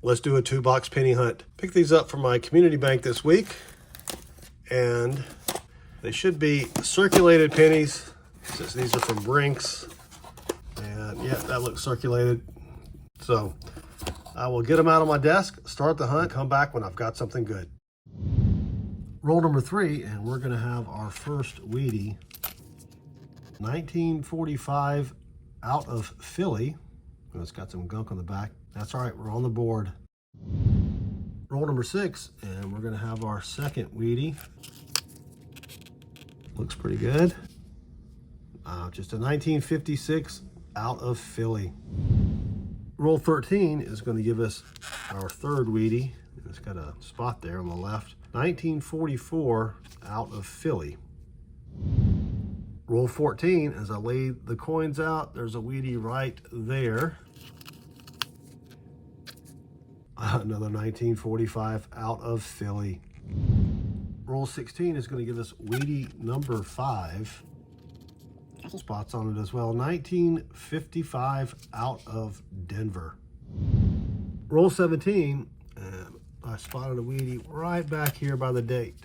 Let's do a 2-box penny hunt. Picked these up from my community bank this week, and they should be circulated pennies, since these are from Brinks. And yeah, that looks circulated. So I will get them out on my desk, start the hunt, come back when I've got something good. Roll number 3, and we're gonna have our first Wheatie. 1945 out of Philly. Oh, it's got some gunk on the back. That's all right, we're on the board. Roll number 6, and we're gonna have our second Wheatie. Looks pretty good. Just a 1956 out of Philly. Roll 13 is gonna give us our third Wheatie. It's got a spot there on the left. 1944 out of Philly. Roll 14, as I lay the coins out, there's a Wheatie right there. Another 1945 out of Philly. Roll 16 is going to give us Wheatie number 5. Spots on it as well. 1955 out of Denver. Roll 17, and I spotted a Wheatie right back here by the date.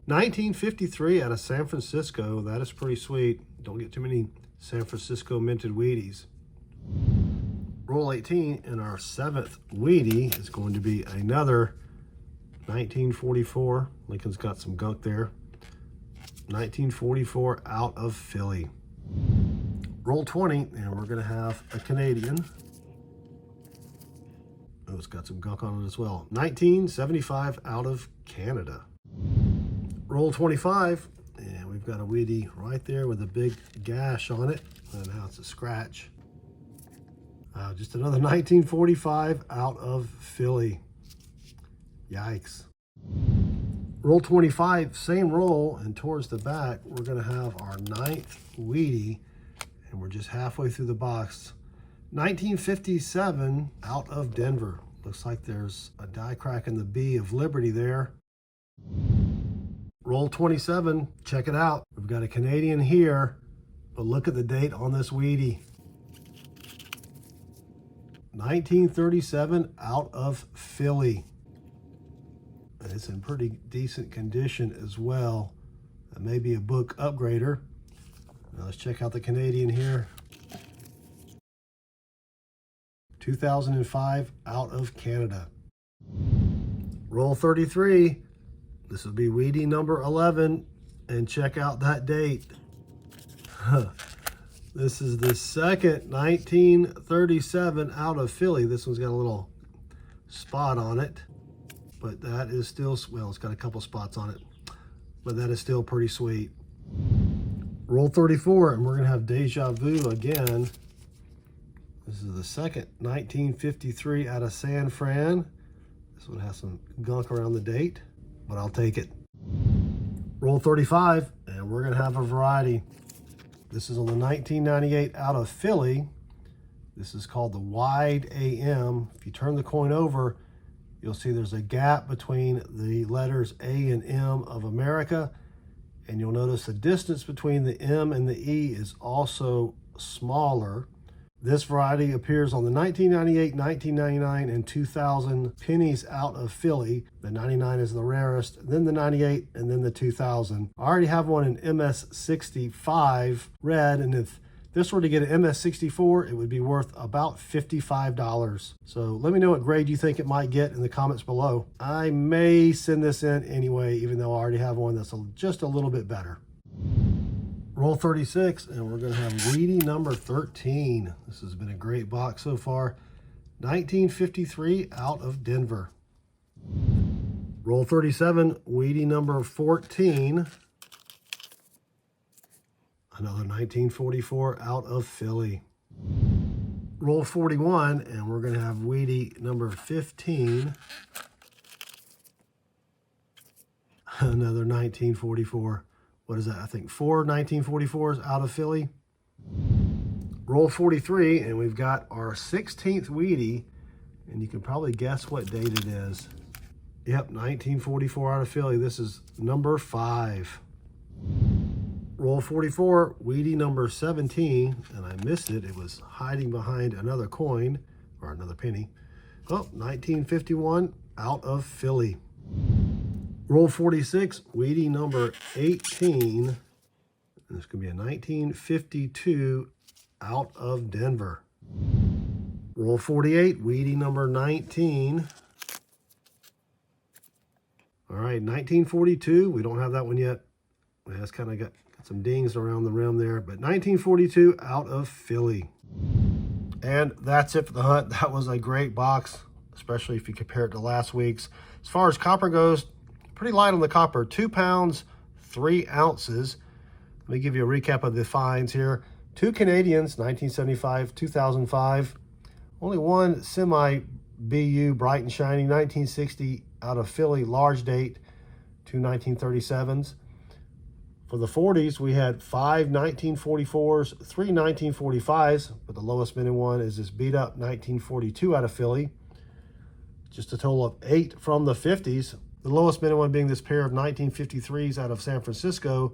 1953 out of San Francisco. That is pretty sweet. Don't get too many San Francisco minted Wheaties. Roll 18, and our 7th Wheatie is going to be another 1944. Lincoln's got some gunk there. 1944 out of Philly. Roll 20, and we're going to have a Canadian. Oh, it's got some gunk on it as well. 1975 out of Canada. Roll 25, and we've got a Wheatie right there with a big gash on it. And now it's a scratch. Just another 1945 out of Philly. Yikes. Roll 25, same roll, and towards the back, we're gonna have our 9th Wheatie, and we're just halfway through the box. 1957 out of Denver. Looks like there's a die crack in the B of Liberty there. Roll 27, check it out. We've got a Canadian here, but look at the date on this Wheatie. 1937 out of Philly. And it's in pretty decent condition as well. That may be a book upgrader. Now let's check out the Canadian here. 2005 out of Canada. Roll 33. This will be Wheatie number 11, and check out that date. This is the second 1937 out of Philly. This one's got a little spot on it, but that is still, well, it's got a couple spots on it, but that is still pretty sweet. Roll 34, and we're gonna have deja vu again. This is the second 1953 out of San Fran. This one has some gunk around the date, but I'll take it. Roll 35, and we're gonna have a variety. This is on the 1998 out of Philly. This is called the Wide AM. If you turn the coin over, you'll see there's a gap between the letters A and M of America, and you'll notice the distance between the M and the E is also smaller. This variety appears on the 1998, 1999, and 2000 pennies out of Philly. The 99 is the rarest, then the 98, and then the 2000. I already have one in MS65 red, and if this were to get an MS64, it would be worth about $55. So let me know what grade you think it might get in the comments below. I may send this in anyway, even though I already have one that's just a little bit better. Roll 36, and we're going to have Wheatie number 13. This has been a great box so far. 1953 out of Denver. Roll 37, Wheatie number 14. Another 1944 out of Philly. Roll 41, and we're going to have Wheatie number 15. Another 1944. What is that? I think 4 1944s out of Philly. Roll 43, and we've got our 16th Wheatie, and you can probably guess what date it is. Yep, 1944 out of Philly. This is number 5. Roll 44, Wheatie number 17, and I missed it. It was hiding behind another coin, or another penny. Oh, 1951 out of Philly. Roll 46, Wheatie number 18. This could be a 1952 out of Denver. Roll 48, Wheatie number 19. All right, 1942. We don't have that one yet. It has kind of got some dings around the rim there, but 1942 out of Philly. And that's it for the hunt. That was a great box, especially if you compare it to last week's. As far as copper goes, pretty light on the copper, 2 pounds, 3 ounces. Let me give you a recap of the finds here. 2 Canadians, 1975, 2005. Only one semi-BU, bright and shiny, 1960 out of Philly, large date, 2 1937s. For the 40s, we had 5 1944s, 3 1945s, but the lowest minute one is this beat up 1942 out of Philly. Just a total of 8 from the 50s. The lowest minute one being this pair of 1953s out of San Francisco.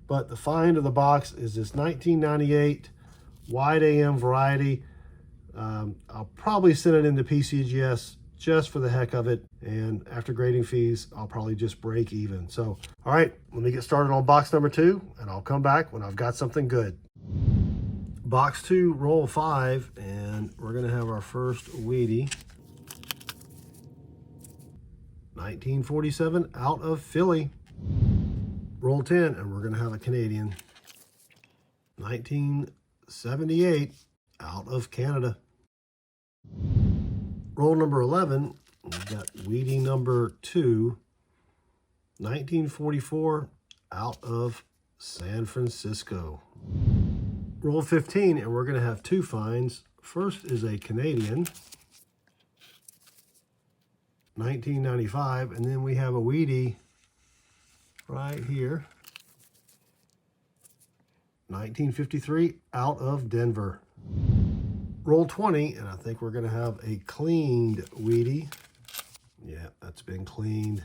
But the find of the box is this 1998 wide AM variety. I'll probably send it into PCGS just for the heck of it, and after grading fees I'll probably just break even. So all right, let me get started on box number 2, and I'll come back when I've got something good. Box 2, roll 5, and we're gonna have our first Wheatie. 1947 out of Philly. Roll 10, and we're gonna have a Canadian. 1978 out of Canada. Roll number 11, we've got Wheatie number 2, 1944 out of San Francisco. Roll 15, and we're going to have 2 finds. First is a Canadian, 1995, and then we have a Wheatie right here, 1953 out of Denver. Roll 20, and I think we're going to have a cleaned Wheatie. Yeah, that's been cleaned.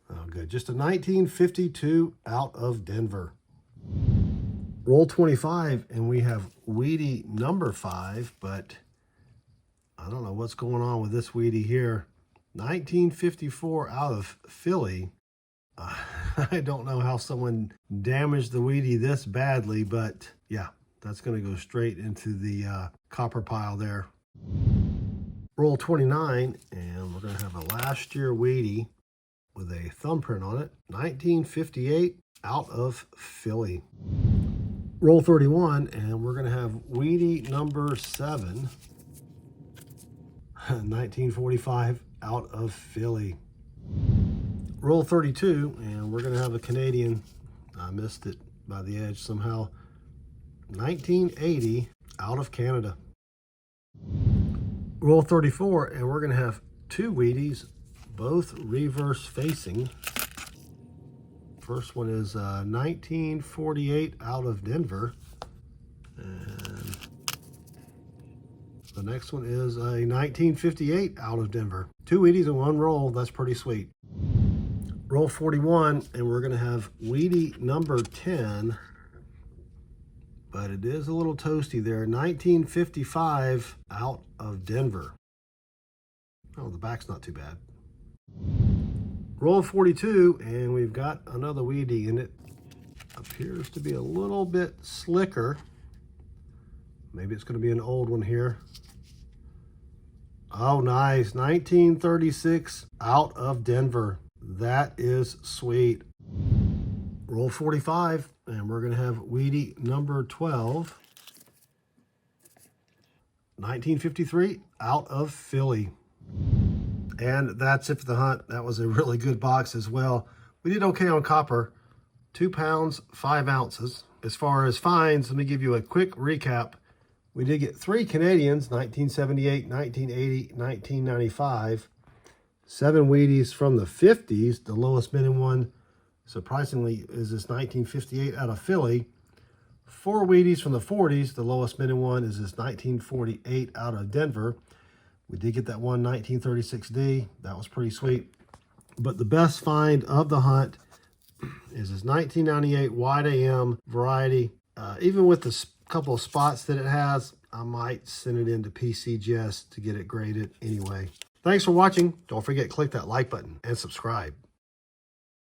Oh, good. Just a 1952 out of Denver. Roll 25, and we have Wheatie number 5, but I don't know what's going on with this Wheatie here. 1954 out of Philly. I don't know how someone damaged the Wheatie this badly, but yeah, that's going to go straight into the copper pile there. Roll 29, and we're going to have a last year Wheatie with a thumbprint on it. 1958 out of Philly. Roll 31, and we're going to have Wheatie number 7. 1945 out of Philly. Roll 32, and we're going to have a Canadian. I missed it by the edge somehow. 1980 out of Canada. Roll 34, and we're going to have 2 Wheaties, both reverse facing. First one is 1948 out of Denver, and the next one is a 1958 out of Denver. 2 Wheaties in one roll. That's pretty sweet. Roll 41, and we're going to have Wheatie number 10. But it is a little toasty there. 1955 out of Denver. Oh, the back's not too bad. Roll 42, and we've got another Wheatie, and it appears to be a little bit slicker. Maybe it's going to be an old one here. Oh, nice. 1936 out of Denver. That is sweet. Roll 45, and we're going to have Wheatie number 12. 1953 out of Philly. And that's it for the hunt. That was a really good box as well. We did okay on copper. 2 pounds, 5 ounces. As far as finds, let me give you a quick recap. We did get 3 Canadians, 1978, 1980, 1995. 7 Wheaties from the 50s. The lowest bidding one, surprisingly, is this 1958 out of Philly. 4 Wheaties from the 40s. The lowest bidding one is this 1948 out of Denver. We did get that one 1936D. That was pretty sweet. But the best find of the hunt is this 1998 wide AM variety. Even with the couple of spots that it has, I might send it into PCGS to get it graded anyway. Thanks for watching. Don't forget to click that like button and subscribe.